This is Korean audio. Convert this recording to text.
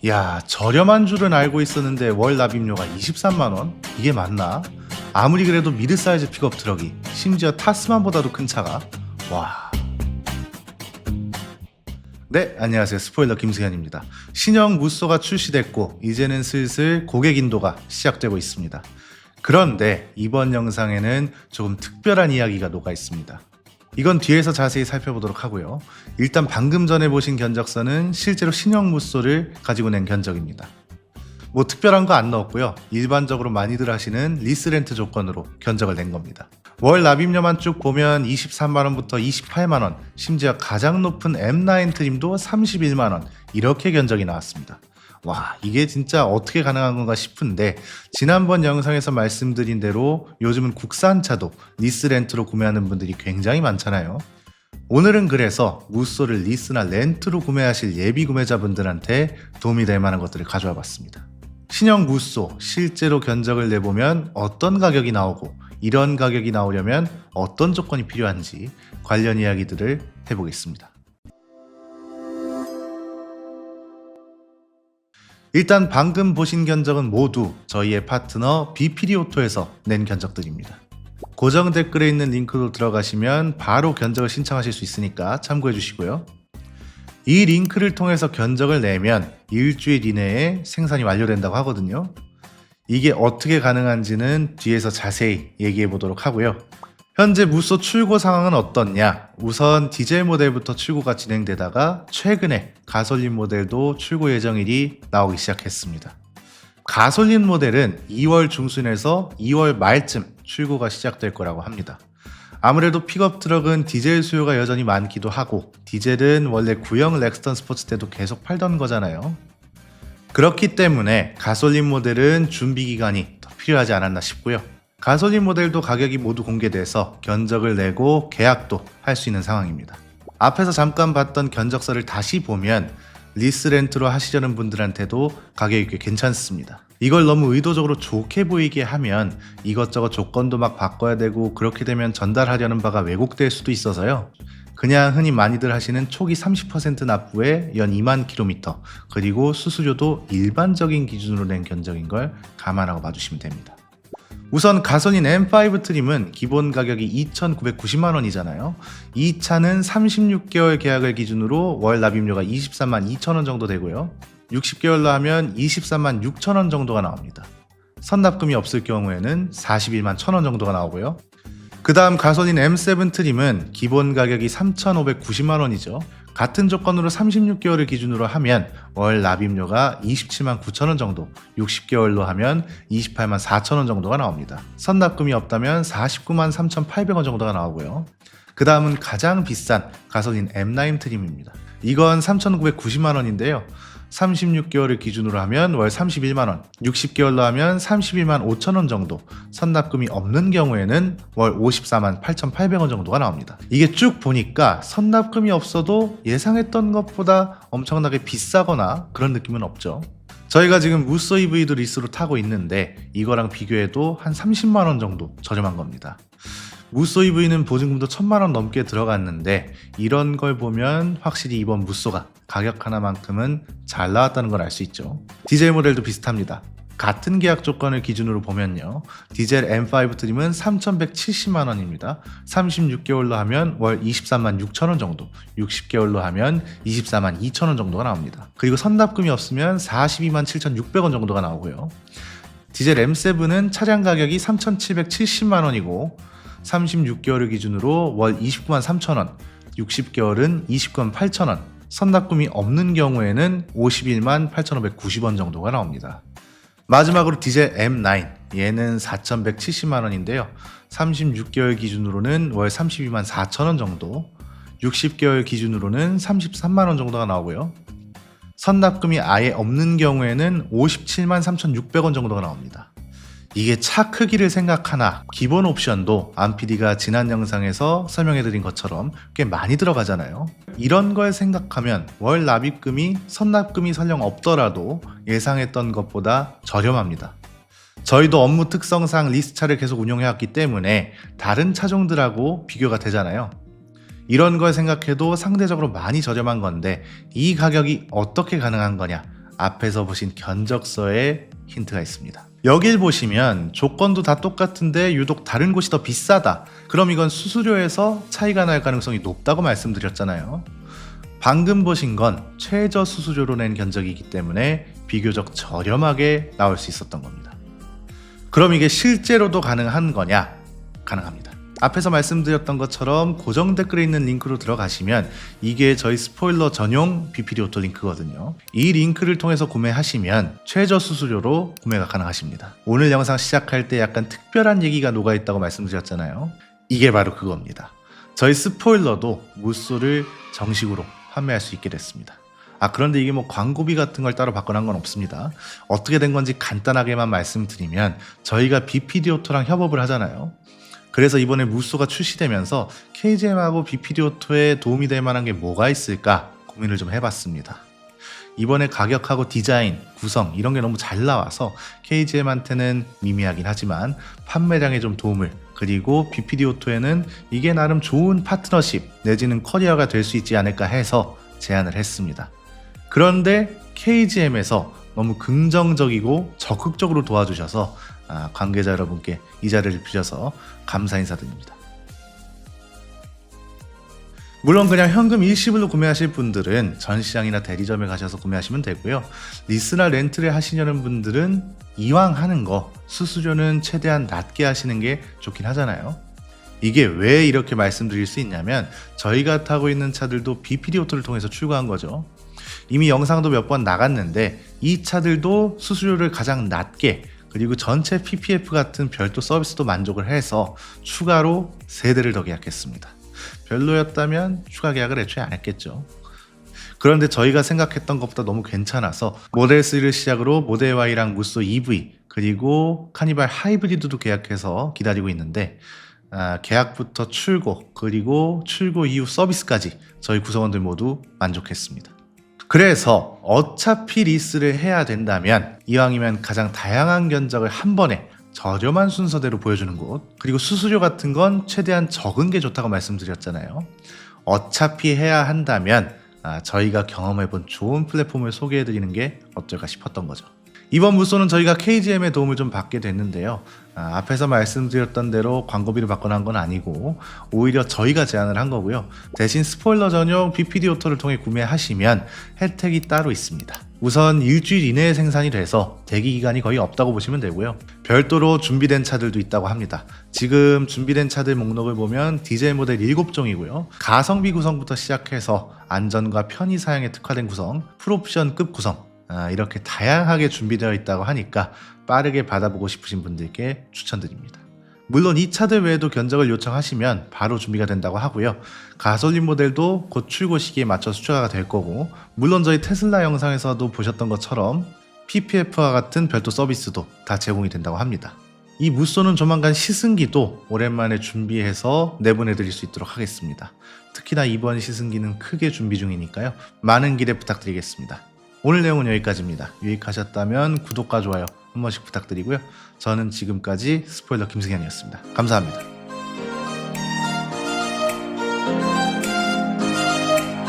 야, 저렴한 줄은 알고 있었는데 월 납입료가 23만 원? 이게 맞나? 아무리 그래도 미드 사이즈 픽업 트럭이, 심지어 타스만보다도 큰 차가? 와. 네, 안녕하세요. 스포일러 김승현입니다. 신형 무쏘가 출시됐고 이제는 슬슬 고객 인도가 시작되고 있습니다. 그런데 이번 영상에는 조금 특별한 이야기가 녹아 있습니다. 이건 뒤에서 자세히 살펴보도록 하고요. 일단 방금 전에 보신 견적서는 실제로 신형 무쏘를 가지고 낸 견적입니다. 뭐 특별한 거 안 넣었고요. 일반적으로 많이들 하시는 리스 렌트 조건으로 견적을 낸 겁니다. 월 납입료만 쭉 보면 23만원부터 28만원, 심지어 가장 높은 M9 트림도 31만원, 이렇게 견적이 나왔습니다. 와, 이게 진짜 어떻게 가능한 건가 싶은데, 지난번 영상에서 말씀드린 대로 요즘은 국산차도 리스 렌트로 구매하는 분들이 굉장히 많잖아요. 오늘은 그래서 무쏘를 리스나 렌트로 구매하실 예비 구매자분들한테 도움이 될 만한 것들을 가져와 봤습니다. 신형 무쏘 실제로 견적을 내보면 어떤 가격이 나오고, 이런 가격이 나오려면 어떤 조건이 필요한지 관련 이야기들을 해보겠습니다. 일단 방금 보신 견적은 모두 저희의 파트너 비피리오토에서 낸 견적들입니다. 고정 댓글에 있는 링크로 들어가시면 바로 견적을 신청하실 수 있으니까 참고해 주시고요. 이 링크를 통해서 견적을 내면 일주일 이내에 생산이 완료된다고 하거든요. 이게 어떻게 가능한지는 뒤에서 자세히 얘기해 보도록 하고요. 현재 무쏘 출고 상황은 어떻냐? 우선 디젤 모델부터 출고가 진행되다가 최근에 가솔린 모델도 출고 예정일이 나오기 시작했습니다. 가솔린 모델은 2월 중순에서 2월 말쯤 출고가 시작될 거라고 합니다. 아무래도 픽업 트럭은 디젤 수요가 여전히 많기도 하고, 디젤은 원래 구형 렉스턴 스포츠 때도 계속 팔던 거잖아요. 그렇기 때문에 가솔린 모델은 준비 기간이 더 필요하지 않았나 싶고요. 가솔린 모델도 가격이 모두 공개돼서 견적을 내고 계약도 할 수 있는 상황입니다. 앞에서 잠깐 봤던 견적서를 다시 보면 리스 렌트로 하시려는 분들한테도 가격이 꽤 괜찮습니다. 이걸 너무 의도적으로 좋게 보이게 하면 이것저것 조건도 막 바꿔야 되고, 그렇게 되면 전달하려는 바가 왜곡될 수도 있어서요. 그냥 흔히 많이들 하시는 초기 30% 납부에 연 2만 킬로미터, 그리고 수수료도 일반적인 기준으로 낸 견적인 걸 감안하고 봐주시면 됩니다. 우선 가솔린 M5 트림은 기본 가격이 2,990만 원이잖아요. 이 차는 36개월 계약을 기준으로 월 납입료가 23만 2천 원 정도 되고요. 60개월로 하면 23만 6천 원 정도가 나옵니다. 선납금이 없을 경우에는 41만 1천 원 정도가 나오고요. 그 다음 가솔린 M7 트림은 기본 가격이 3,590만 원이죠. 같은 조건으로 36개월을 기준으로 하면 월 납입료가 27만 9천 원 정도, 60개월로 하면 28만 4천 원 정도가 나옵니다. 선납금이 없다면 49만 3,800원 정도가 나오고요. 그 다음은 가장 비싼 가솔린 M9 트림입니다. 이건 3,990만 원인데요. 36개월을 기준으로 하면 월 31만 원, 60개월로 하면 31만 5천 원 정도, 선납금이 없는 경우에는 월 54만 8,800원 정도가 나옵니다. 이게 쭉 보니까 선납금이 없어도 예상했던 것보다 엄청나게 비싸거나 그런 느낌은 없죠. 저희가 지금 무쏘 EV도 리스로 타고 있는데 이거랑 비교해도 한 30만 원 정도 저렴한 겁니다. 무쏘 EV는 보증금도 1,000만 원 넘게 들어갔는데, 이런 걸 보면 확실히 이번 무쏘가 가격 하나만큼은 잘 나왔다는 걸 알 수 있죠. 디젤 모델도 비슷합니다. 같은 계약 조건을 기준으로 보면요, 디젤 M5 트림은 3,170만 원입니다. 36개월로 하면 월 23만 6천 원 정도, 60개월로 하면 24만 2천 원 정도가 나옵니다. 그리고 선납금이 없으면 42만 7,600원 정도가 나오고요. 디젤 M7은 차량 가격이 3,770만 원이고 36개월을 기준으로 월 29만 3천 원, 60개월은 29만 8천 원, 선납금이 없는 경우에는 51만 8,590원 정도가 나옵니다. 마지막으로 디젤 M9, 얘는 4,170만 원인데요. 36개월 기준으로는 월 32만 4천 원 정도, 60개월 기준으로는 33만 원 정도가 나오고요. 선납금이 아예 없는 경우에는 57만 3,600원 정도가 나옵니다. 이게 차 크기를 생각하나 기본 옵션도 안PD가 지난 영상에서 설명해드린 것처럼 꽤 많이 들어가잖아요. 이런 걸 생각하면 월 납입금이 선납금이 설령 없더라도 예상했던 것보다 저렴합니다. 저희도 업무 특성상 리스차를 계속 운영해왔기 때문에 다른 차종들하고 비교가 되잖아요. 이런 걸 생각해도 상대적으로 많이 저렴한 건데 이 가격이 어떻게 가능한 거냐? 앞에서 보신 견적서에 힌트가 있습니다. 여길 보시면 조건도 다 똑같은데 유독 다른 곳이 더 비싸다. 그럼 이건 수수료에서 차이가 날 가능성이 높다고 말씀드렸잖아요. 방금 보신 건 최저 수수료로 낸 견적이기 때문에 비교적 저렴하게 나올 수 있었던 겁니다. 그럼 이게 실제로도 가능한 거냐? 가능합니다. 앞에서 말씀드렸던 것처럼 고정 댓글에 있는 링크로 들어가시면 이게 저희 스포일러 전용 비피리 오토 링크거든요. 이 링크를 통해서 구매하시면 최저 수수료로 구매가 가능하십니다. 오늘 영상 시작할 때 약간 특별한 얘기가 녹아있다고 말씀드렸잖아요. 이게 바로 그겁니다. 저희 스포일러도 무쏘를 정식으로 판매할 수 있게 됐습니다. 그런데 이게 뭐 광고비 같은 걸 따로 받거나 한 건 없습니다. 어떻게 된 건지 간단하게만 말씀드리면 저희가 비피디 오토랑 협업을 하잖아요. 그래서 이번에 무쏘가 출시되면서 KGM하고 비피디 오토에 도움이 될 만한 게 뭐가 있을까 고민을 좀 해봤습니다. 이번에 가격하고 디자인, 구성 이런 게 너무 잘 나와서 KGM한테는 미미하긴 하지만 판매량에 좀 도움을, 그리고 비피디 오토에는 이게 나름 좋은 파트너십 내지는 커리어가 될 수 있지 않을까 해서 제안을 했습니다. 그런데 KGM에서 너무 긍정적이고 적극적으로 도와주셔서 관계자 여러분께 이 자리를 빌려서 감사 인사드립니다. 물론 그냥 현금 일시불로 구매하실 분들은 전시장이나 대리점에 가셔서 구매하시면 되고요. 리스나 렌트를 하시려는 분들은 이왕 하는 거 수수료는 최대한 낮게 하시는 게 좋긴 하잖아요. 이게 왜 이렇게 말씀드릴 수 있냐면 저희가 타고 있는 차들도 비피디 오토를 통해서 출고한 거죠. 이미 영상도 몇 번 나갔는데 이 차들도 수수료를 가장 낮게, 그리고 전체 PPF 같은 별도 서비스도 만족을 해서 추가로 3대를 더 계약했습니다. 별로였다면 추가 계약을 애초에 안 했겠죠. 그런데 저희가 생각했던 것보다 너무 괜찮아서 모델 3를 시작으로 모델 Y랑 무쏘 EV 그리고 카니발 하이브리드도 계약해서 기다리고 있는데 계약부터 출고 그리고 출고 이후 서비스까지 저희 구성원들 모두 만족했습니다. 그래서 어차피 리스를 해야 된다면 이왕이면 가장 다양한 견적을 한 번에 저렴한 순서대로 보여주는 곳, 그리고 수수료 같은 건 최대한 적은 게 좋다고 말씀드렸잖아요. 어차피 해야 한다면 저희가 경험해본 좋은 플랫폼을 소개해드리는 게 어떨까 싶었던 거죠. 이번 무쏘는 저희가 KGM의 도움을 좀 받게 됐는데요. 앞에서 말씀드렸던 대로 광고비를 받거나 한 건 아니고 오히려 저희가 제안을 한 거고요. 대신 스포일러 전용 비피디 오토를 통해 구매하시면 혜택이 따로 있습니다. 우선 일주일 이내에 생산이 돼서 대기 기간이 거의 없다고 보시면 되고요. 별도로 준비된 차들도 있다고 합니다. 지금 준비된 차들 목록을 보면 디젤 모델 7종이고요. 가성비 구성부터 시작해서 안전과 편의 사양에 특화된 구성, 풀옵션급 구성, 이렇게 다양하게 준비되어 있다고 하니까 빠르게 받아보고 싶으신 분들께 추천드립니다. 물론 이 차들 외에도 견적을 요청하시면 바로 준비가 된다고 하고요. 가솔린 모델도 곧 출고 시기에 맞춰 수주가 될 거고, 물론 저희 테슬라 영상에서도 보셨던 것처럼 PPF와 같은 별도 서비스도 다 제공이 된다고 합니다. 이 무쏘는 조만간 시승기도 오랜만에 준비해서 내보내 드릴 수 있도록 하겠습니다. 특히나 이번 시승기는 크게 준비 중이니까요. 많은 기대 부탁드리겠습니다. 오늘 내용은 여기까지입니다. 유익하셨다면 구독과 좋아요 한 번씩 부탁드리고요. 저는 지금까지 스포일러 김승현이었습니다. 감사합니다.